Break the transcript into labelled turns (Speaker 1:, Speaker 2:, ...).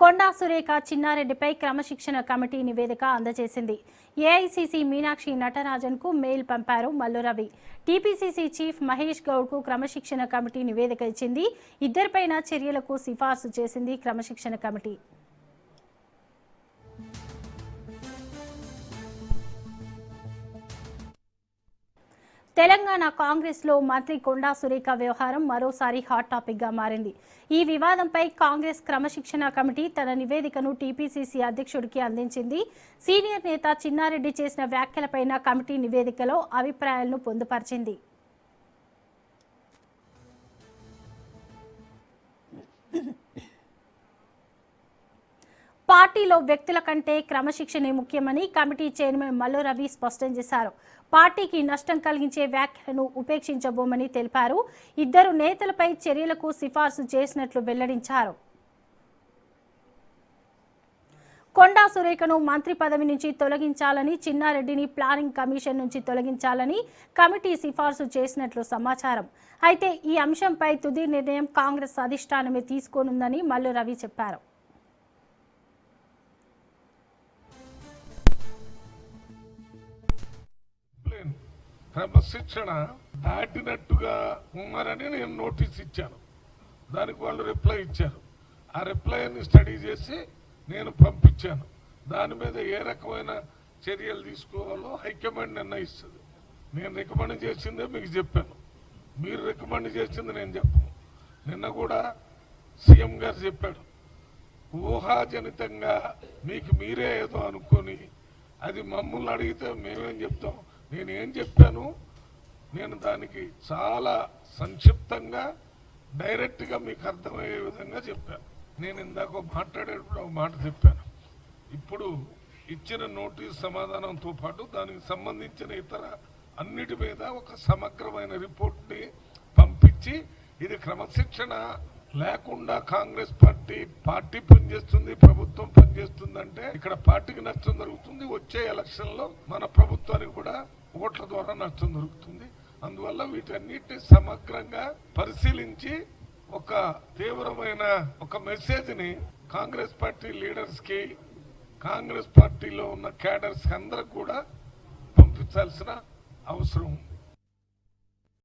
Speaker 1: కొండా సురేఖ చిన్నారెడ్డిపై క్రమశిక్షణ కమిటీ నివేదిక అందజేసింది. AICC Meenakshi నటరాజన్కు mail పంపారు మల్లు రవి. టీపీసీసీ చీఫ్ మహేష్ గౌడ్కు క్రమశిక్షణ కమిటీ నివేదిక ఇచ్చింది. ఇద్దరిపైన చర్యలకు సిఫార్సు చేసింది క్రమశిక్షణ కమిటీ. తెలంగాణ కాంగ్రెస్లో మంత్రి కొండా సురేఖ వ్యవహారం మరోసారి హాట్ టాపిక్గా మారింది. ఈ వివాదంపై కాంగ్రెస్ క్రమశిక్షణ కమిటీ తన నివేదికను టీపీసీసీ అధ్యక్షుడికి అందించింది. సీనియర్ నేత చిన్నారెడ్డి చేసిన వ్యాఖ్యలపైన కమిటీ నివేదికలో అభిప్రాయాలను పొందుపరిచింది. పార్టీలో వ్యక్తుల కంటే క్రమశిక్షణే ముఖ్యమని కమిటీ చైర్మన్ మల్లు రవి స్పష్టం చేశారు. పార్టీకి నష్టం కలిగించే వ్యాఖ్యలను ఉపేక్షించబోమని తెలిపారు. ఇద్దరు నేతలపై చర్యలకు సిఫార్సు చేసినట్లు వెల్లడించారు. కొండా సురేఖను మంత్రి పదవి నుంచి తొలగించాలని, చిన్నారెడ్డిని ప్లానింగ్ కమిషన్ నుంచి తొలగించాలని కమిటీ సిఫార్సు చేసినట్లు సమాచారం. అయితే ఈ అంశంపై తుది నిర్ణయం కాంగ్రెస్ అధిష్టానమే తీసుకోనుందని మల్లు రవి చెప్పారు.
Speaker 2: క్రమశిక్షణ దాటినట్టుగా ఉన్నారని నేను నోటీస్ ఇచ్చాను. దానికి వాళ్ళు రిప్లై ఇచ్చారు. ఆ రిప్లైని స్టడీ చేసి నేను పంపించాను. దాని మీద ఏ రకమైన చర్యలు తీసుకోవాలో హైకమాండ్ నిర్ణయిస్తుంది. నేను రికమెండ్ చేసిందే మీకు చెప్పాను. మీరు రికమెండ్ చేసింది నేను చెప్పను. నిన్న కూడా సీఎం గారు చెప్పాడు, ఊహాజనితంగా మీకు మీరే ఏదో అనుకొని అది మమ్మల్ని అడిగితే మేమేం చెప్తాం. నేనేం చెప్పాను, నేను దానికి చాలా సంక్షిప్తంగా డైరెక్ట్గా మీకు అర్థమయ్యే విధంగా చెప్పాను. నేను ఇందాక మాట్లాడేటప్పుడు ఒక మాట చెప్పాను. ఇప్పుడు ఇచ్చిన నోటీస్ సమాధానంతో పాటు దానికి సంబంధించిన ఇతర అన్నిటి మీద ఒక సమగ్రమైన రిపోర్ట్ని పంపించి, ఇది క్రమశిక్షణ లేకుండా కాంగ్రెస్ పార్టీ పనిచేస్తుంది, ప్రభుత్వం పనిచేస్తుందంటే ఇక్కడ పార్టీకి నష్టం జరుగుతుంది. వచ్చే ఎలక్షన్లో మన ప్రభుత్వానికి కూడా ఓట్ల ద్వారా నష్టం జరుగుతుంది. అందువల్ల వీటన్నిటిని సమగ్రంగా పరిశీలించి ఒక తీవ్రమైన ఒక మెసేజ్ని కాంగ్రెస్ పార్టీ లీడర్స్కి, కాంగ్రెస్ పార్టీలో ఉన్న క్యాడర్స్ అందరికి కూడా పంపించాల్సిన అవసరం ఉంది.